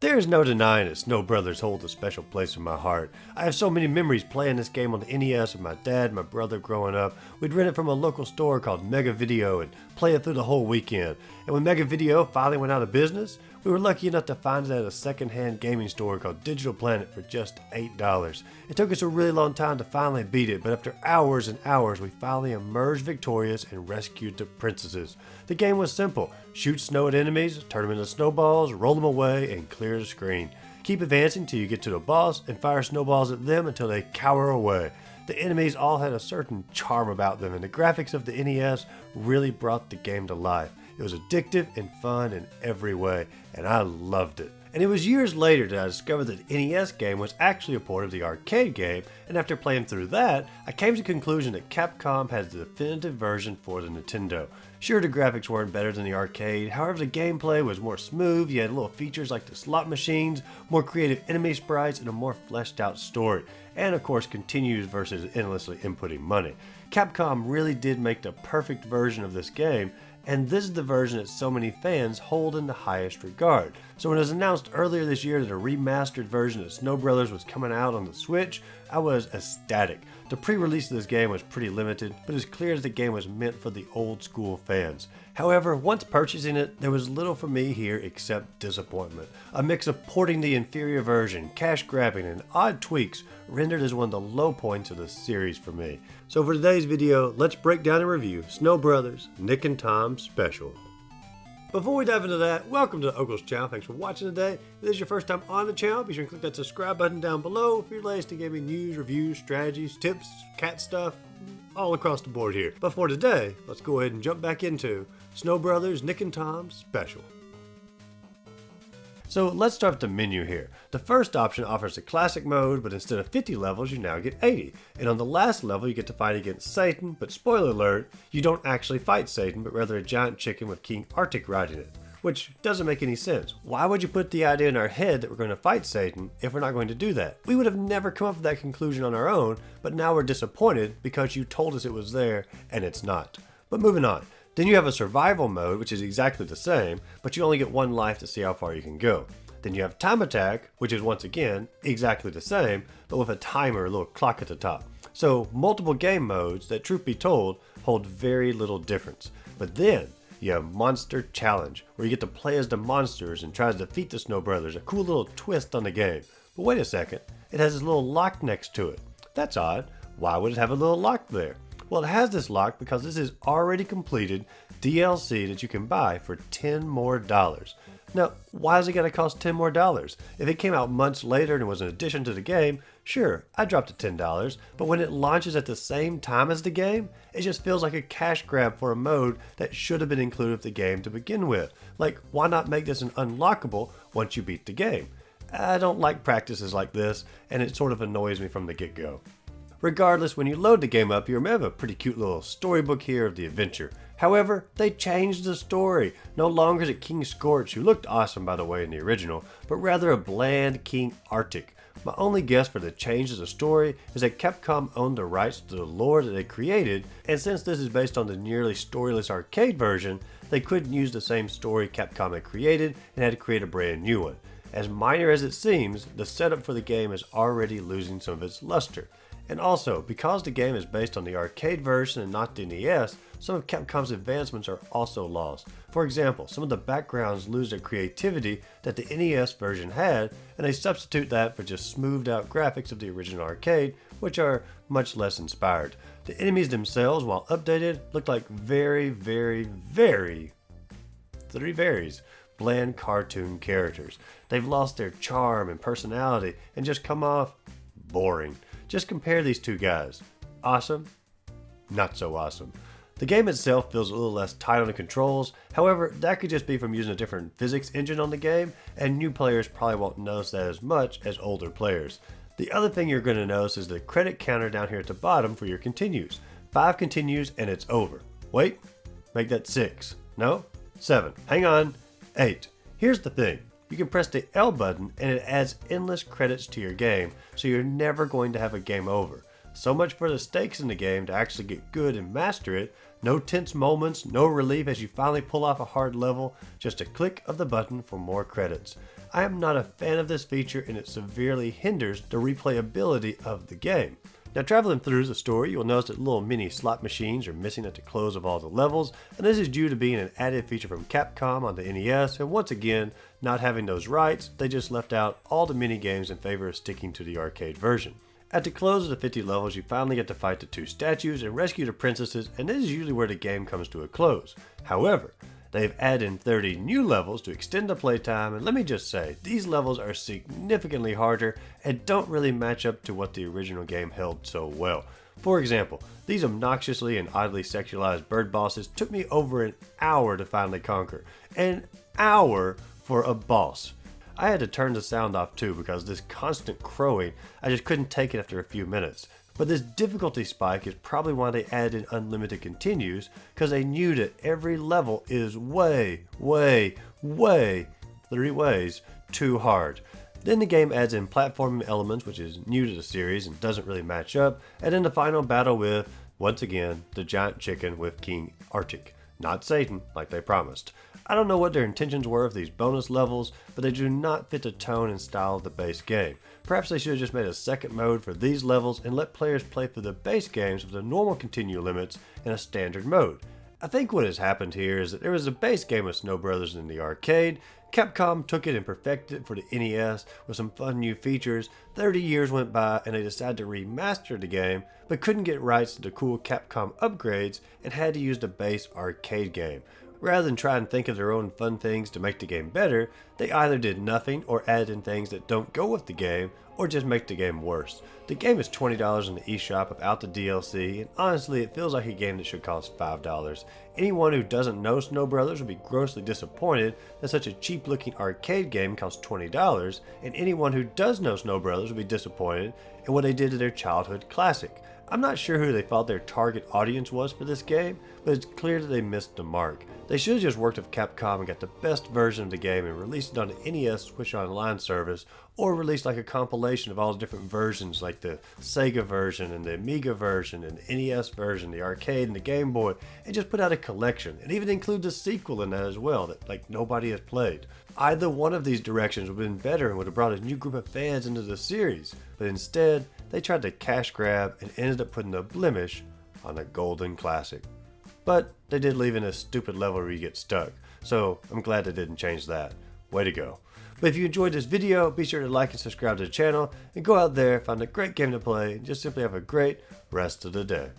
There is no denying it, Snow Brothers holds a special place in my heart. I have so many memories playing this game on the NES with my dad and my brother growing up. We'd rent it from a local store called Mega Video and play it through the whole weekend. And when Mega Video finally went out of business, we were lucky enough to find it at a second-hand gaming store called Digital Planet for just $8. It took us a really long time to finally beat it, but after hours and hours, we finally emerged victorious and rescued the princesses. The game was simple. Shoot snow at enemies, turn them into snowballs, roll them away, and clear the screen. Keep advancing till you get to the boss and fire snowballs at them until they cower away. The enemies all had a certain charm about them, and the graphics of the NES really brought the game to life. It was addictive and fun in every way, and I loved it. And it was years later that I discovered that the NES game was actually a port of the arcade game, and after playing through that, I came to the conclusion that Capcom had the definitive version for the Nintendo. Sure, the graphics weren't better than the arcade, however the gameplay was more smooth, you had little features like the slot machines, more creative enemy sprites, and a more fleshed out story. And of course continues versus endlessly inputting money. Capcom really did make the perfect version of this game, and this is the version that so many fans hold in the highest regard. So when it was announced earlier this year that a remastered version of Snow Brothers was coming out on the Switch, I was ecstatic. The pre-release of this game was pretty limited, but it's clear that the game was meant for the old school fans. However, once purchasing it, there was little for me here except disappointment. A mix of porting the inferior version, cash grabbing, and odd tweaks rendered as one of the low points of the series for me. So for today's video, let's break down and review Snow Brothers Nick and Tom Special. Before we dive into that, welcome to Uncle's channel. Thanks for watching today. If this is your first time on the channel, be sure to click that subscribe button down below if you're latest to give me news, reviews, strategies, tips, cat stuff, all across the board here. But for today, let's go ahead and jump back into Snow Brothers Nick and Tom Special. So let's start with the menu here. The first option offers the classic mode, but instead of 50 levels, you now get 80. And on the last level, you get to fight against Satan, but spoiler alert, you don't actually fight Satan, but rather a giant chicken with King Arctic riding it. Which doesn't make any sense. Why would you put the idea in our head that we're going to fight Satan if we're not going to do that? We would have never come up with that conclusion on our own, but now we're disappointed because you told us it was there and it's not. But moving on. Then you have a survival mode, which is exactly the same, but you only get one life to see how far you can go. Then you have time attack, which is once again exactly the same, but with a timer, a little clock at the top. So multiple game modes that, truth be told, hold very little difference. But then you have Monster Challenge, where you get to play as the monsters and try to defeat the Snow Brothers, a cool little twist on the game. But wait a second, it has this little lock next to it. That's odd. Why would it have a little lock there? Well, it has this lock because this is already completed DLC that you can buy for $10 more. Now, why is it going to cost $10 more? If it came out months later and was an addition to the game, sure, I dropped it $10, but when it launches at the same time as the game, it just feels like a cash grab for a mode that should have been included with the game to begin with. Like, why not make this an unlockable once you beat the game? I don't like practices like this, and it sort of annoys me from the get-go. Regardless, when you load the game up, you have a pretty cute little storybook here of the adventure. However, they changed the story. No longer is it King Scorch, who looked awesome by the way in the original, but rather a bland King Arctic. My only guess for the change to the story is that Capcom owned the rights to the lore that they created, and since this is based on the nearly storyless arcade version, they couldn't use the same story Capcom had created and had to create a brand new one. As minor as it seems, the setup for the game is already losing some of its luster. And also, because the game is based on the arcade version and not the NES, some of Capcom's advancements are also lost. For example, some of the backgrounds lose their creativity that the NES version had, and they substitute that for just smoothed out graphics of the original arcade, which are much less inspired. The enemies themselves, while updated, look like very bland cartoon characters. They've lost their charm and personality and just come off boring. Just compare these two guys. Awesome? Not so awesome. The game itself feels a little less tight on the controls, however, that could just be from using a different physics engine on the game, and new players probably won't notice that as much as older players. The other thing you're going to notice is the credit counter down here at the bottom for your continues. 5 continues and it's over. Wait, make that 6. No? 7. Hang on. 8. Here's the thing. You can press the L button and it adds endless credits to your game, so you're never going to have a game over. So much for the stakes in the game to actually get good and master it. No tense moments, no relief as you finally pull off a hard level, just a click of the button for more credits. I am not a fan of this feature and it severely hinders the replayability of the game. Now, traveling through the story, you'll notice that little mini slot machines are missing at the close of all the levels, and this is due to being an added feature from Capcom on the NES, and once again, not having those rights, they just left out all the mini games in favor of sticking to the arcade version. At the close of the 50 levels, you finally get to fight the 2 statues and rescue the princesses, and this is usually where the game comes to a close. However, they've added in 30 new levels to extend the playtime, and let me just say, these levels are significantly harder and don't really match up to what the original game held so well. For example, these obnoxiously and oddly sexualized bird bosses took me over an hour to finally conquer. An hour for a boss. I had to turn the sound off too because this constant crowing, I just couldn't take it after a few minutes. But this difficulty spike is probably why they added unlimited continues, because they knew that every level is way, 3 ways too hard. Then the game adds in platforming elements, which is new to the series and doesn't really match up, and then the final battle with, once again, the giant chicken with King Arctic. Not Satan, like they promised. I don't know what their intentions were of these bonus levels, but they do not fit the tone and style of the base game. Perhaps they should have just made a second mode for these levels and let players play through the base games with the normal continue limits in a standard mode. I think what has happened here is that there was a base game of Snow Brothers in the arcade. Capcom took it and perfected it for the NES with some fun new features. 30 years went by and they decided to remaster the game, but couldn't get rights to the cool Capcom upgrades and had to use the base arcade game. Rather than try and think of their own fun things to make the game better, they either did nothing or added in things that don't go with the game or just make the game worse. The game is $20 in the eShop without the DLC, and honestly it feels like a game that should cost $5. Anyone who doesn't know Snow Brothers will be grossly disappointed that such a cheap looking arcade game costs $20, and anyone who does know Snow Brothers will be disappointed in what they did to their childhood classic. I'm not sure who they thought their target audience was for this game, but it's clear that they missed the mark. They should have just worked with Capcom and got the best version of the game and released it on the NES Switch Online service, or released like a compilation of all the different versions like the Sega version and the Amiga version and the NES version, the arcade and the Game Boy, and just put out a collection, and even include the sequel in that as well that like nobody has played. Either one of these directions would have been better and would have brought a new group of fans into the series, but instead, they tried to cash grab and ended up putting a blemish on a golden classic. But they did leave in a stupid level where you get stuck, so I'm glad they didn't change that. Way to go. But if you enjoyed this video, be sure to like and subscribe to the channel, and go out there, find a great game to play, and just simply have a great rest of the day.